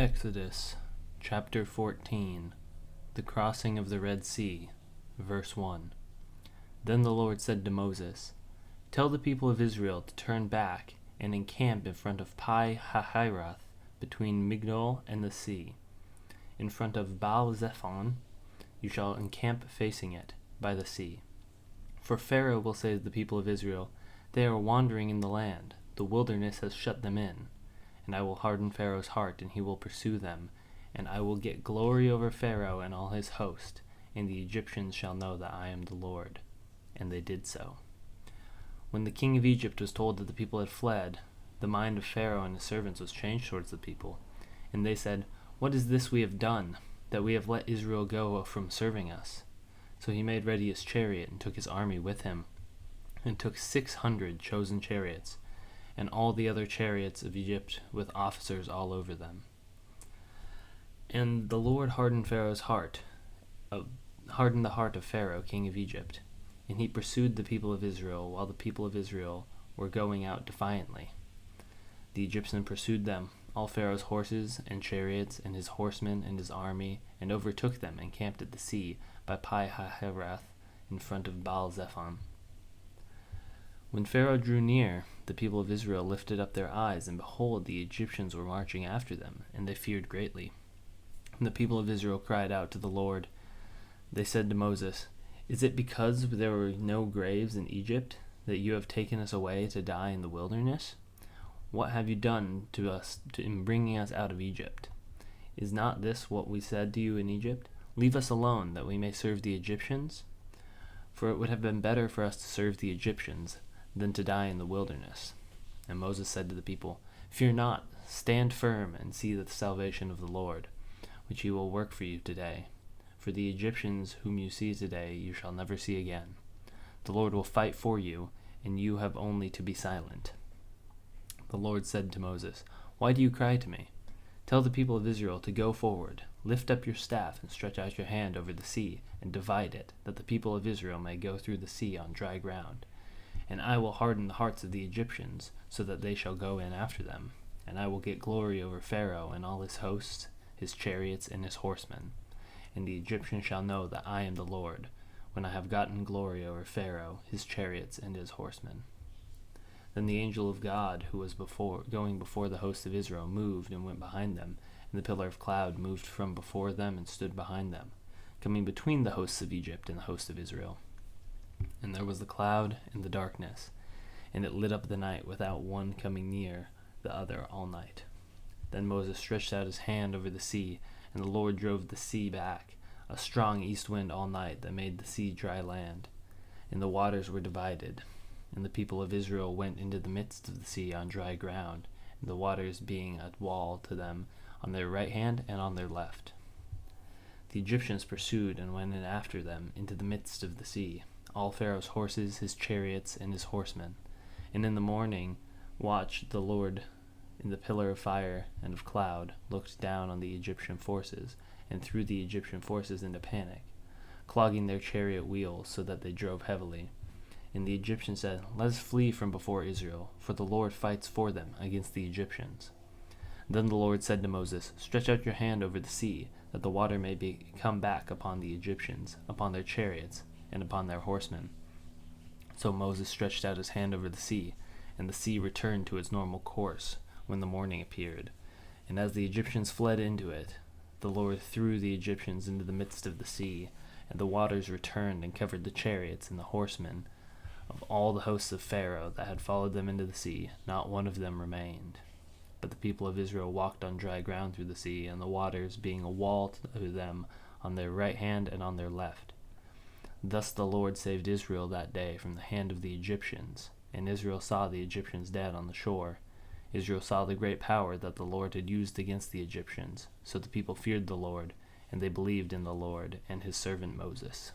Exodus chapter 14. The crossing of the Red Sea. Verse 1. Then the Lord said to Moses, "Tell the people of Israel to turn back and encamp in front of Pi-hahiroth, between Migdol and the sea. In front of Baal-zephon you shall encamp facing it, by the sea. For Pharaoh will say to the people of Israel, 'They are wandering in the land, the wilderness has shut them in.' And I will harden Pharaoh's heart, and he will pursue them. And I will get glory over Pharaoh and all his host, and the Egyptians shall know that I am the Lord." And they did so. When the king of Egypt was told that the people had fled, the mind of Pharaoh and his servants was changed towards the people. And they said, "What is this we have done, that we have let Israel go from serving us?" So he made ready his chariot, and took his army with him, and took 600 chosen chariots, and all the other chariots of Egypt with officers all over them. And the Lord hardened the heart of Pharaoh, king of Egypt, and he pursued the people of Israel, while the people of Israel were going out defiantly. The Egyptians pursued them, all Pharaoh's horses and chariots, and his horsemen and his army, and overtook them, and camped at the sea by Pi-hahiroth, in front of Baal-zephon. When Pharaoh drew near, the people of Israel lifted up their eyes, and behold, the Egyptians were marching after them, and they feared greatly. And the people of Israel cried out to the Lord. They said to Moses, "Is it because there were no graves in Egypt that you have taken us away to die in the wilderness? What have you done to us in bringing us out of Egypt? Is not this what we said to you in Egypt? Leave us alone, that we may serve the Egyptians? For it would have been better for us to serve the Egyptians than to die in the wilderness." And Moses said to the people, "Fear not, stand firm and see the salvation of the Lord, which he will work for you today. For the Egyptians whom you see today you shall never see again. The Lord will fight for you, and you have only to be silent." The Lord said to Moses, "Why do you cry to me? Tell the people of Israel to go forward. Lift up your staff and stretch out your hand over the sea, and divide it, that the people of Israel may go through the sea on dry ground. And I will harden the hearts of the Egyptians, so that they shall go in after them. And I will get glory over Pharaoh and all his hosts, his chariots, and his horsemen. And the Egyptians shall know that I am the Lord, when I have gotten glory over Pharaoh, his chariots, and his horsemen." Then the angel of God, who was going before the host of Israel, moved and went behind them, and the pillar of cloud moved from before them and stood behind them, coming between the hosts of Egypt and the host of Israel. And there was the cloud and the darkness, and it lit up the night, without one coming near the other all night. Then Moses stretched out his hand over the sea, and the Lord drove the sea back, a strong east wind all night that made the sea dry land. And the waters were divided, and the people of Israel went into the midst of the sea on dry ground, and the waters being a wall to them on their right hand and on their left. The Egyptians pursued and went in after them into the midst of the sea, all Pharaoh's horses, his chariots, and his horsemen. And in the morning watch the Lord in the pillar of fire and of cloud looked down on the Egyptian forces, and threw the Egyptian forces into panic, clogging their chariot wheels so that they drove heavily. And the Egyptians said, "Let us flee from before Israel, for the Lord fights for them against the Egyptians." Then the Lord said to Moses, "Stretch out your hand over the sea, that the water may come back upon the Egyptians, upon their chariots, and upon their horsemen." So Moses stretched out his hand over the sea, and the sea returned to its normal course when the morning appeared. And as the Egyptians fled into it, the Lord threw the Egyptians into the midst of the sea, and the waters returned and covered the chariots and the horsemen of all the hosts of Pharaoh that had followed them into the sea. Not one of them remained. But the people of Israel walked on dry ground through the sea, and the waters being a wall to them on their right hand and on their left. Thus the Lord saved Israel that day from the hand of the Egyptians, and Israel saw the Egyptians dead on the shore. Israel saw the great power that the Lord had used against the Egyptians. So the people feared the Lord, and they believed in the Lord and his servant Moses.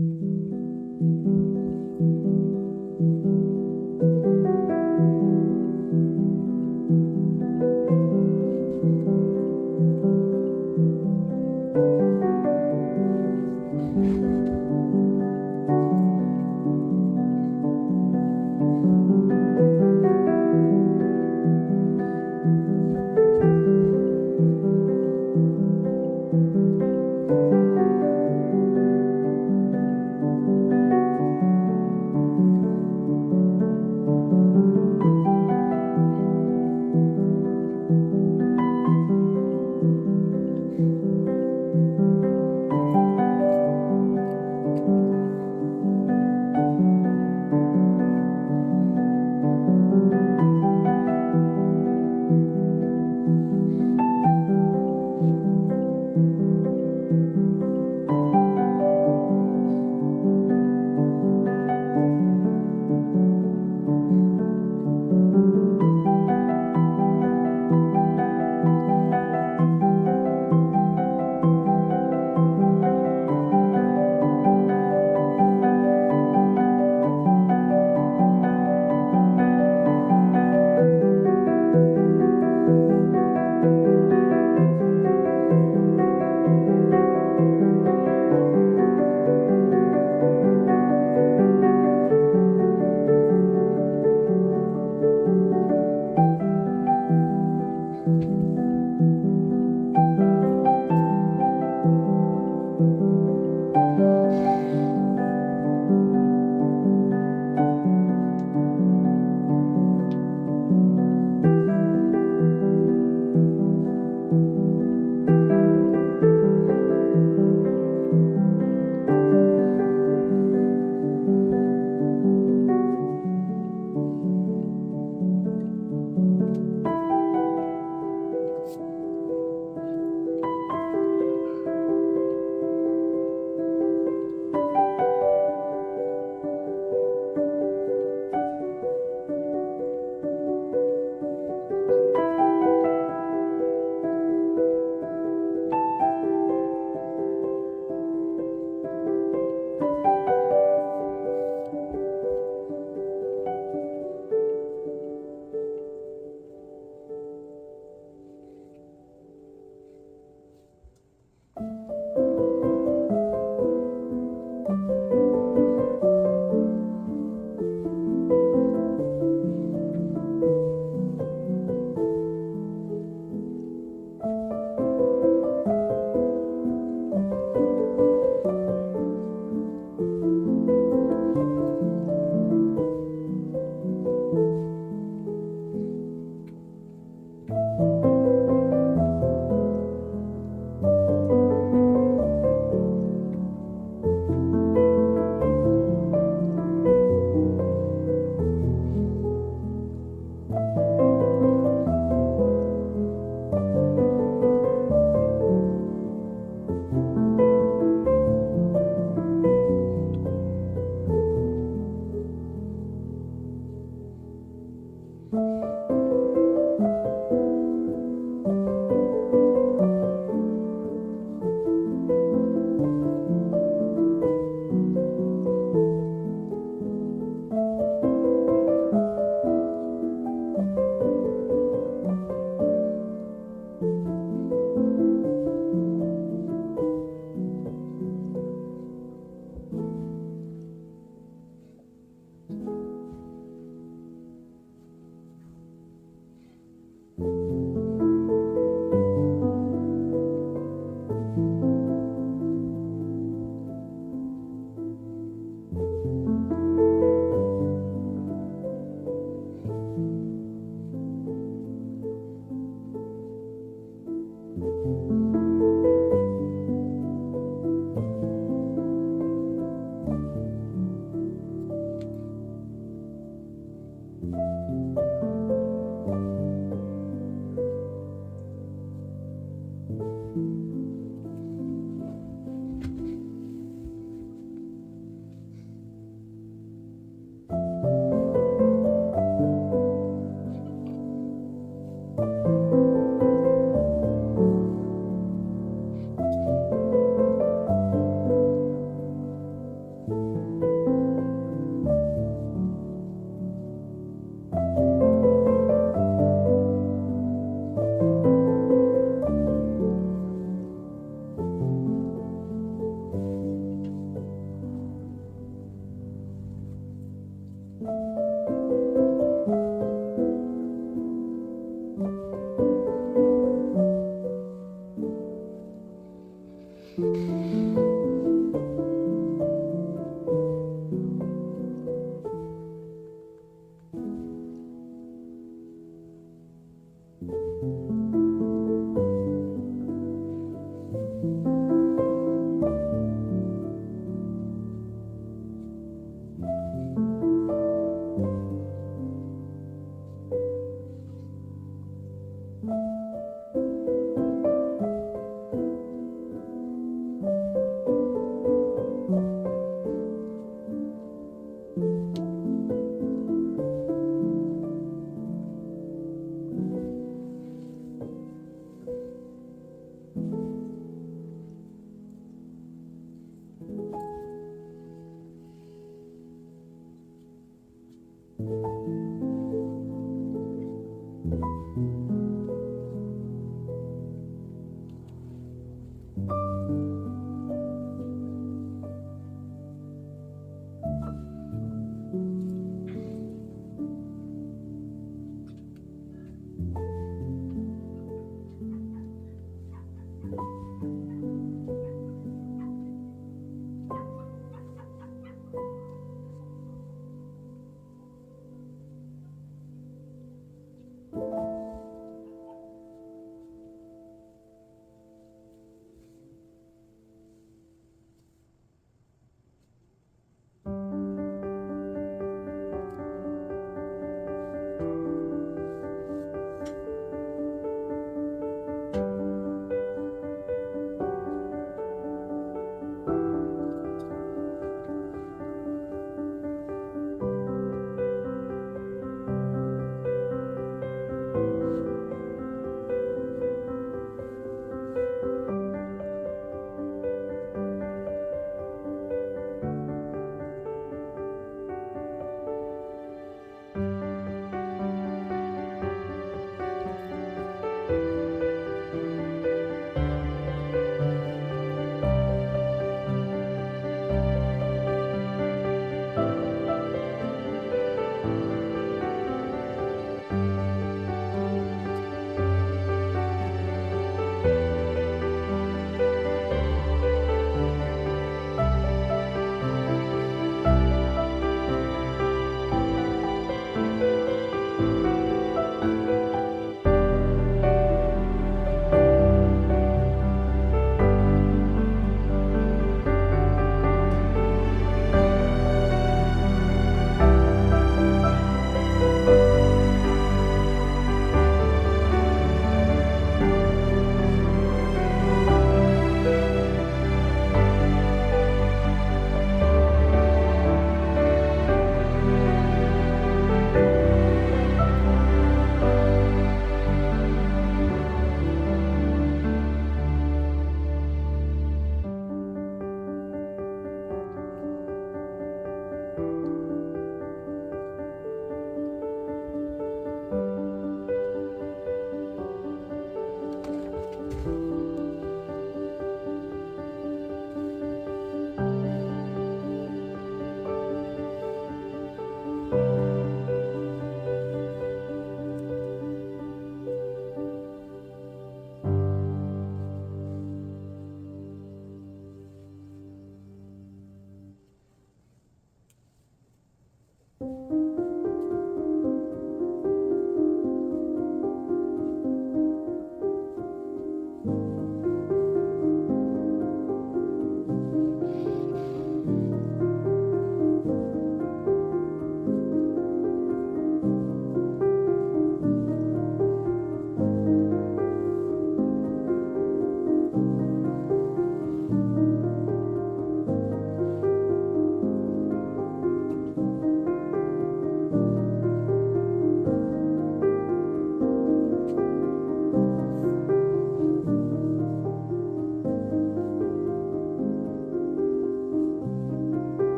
Mm-hmm.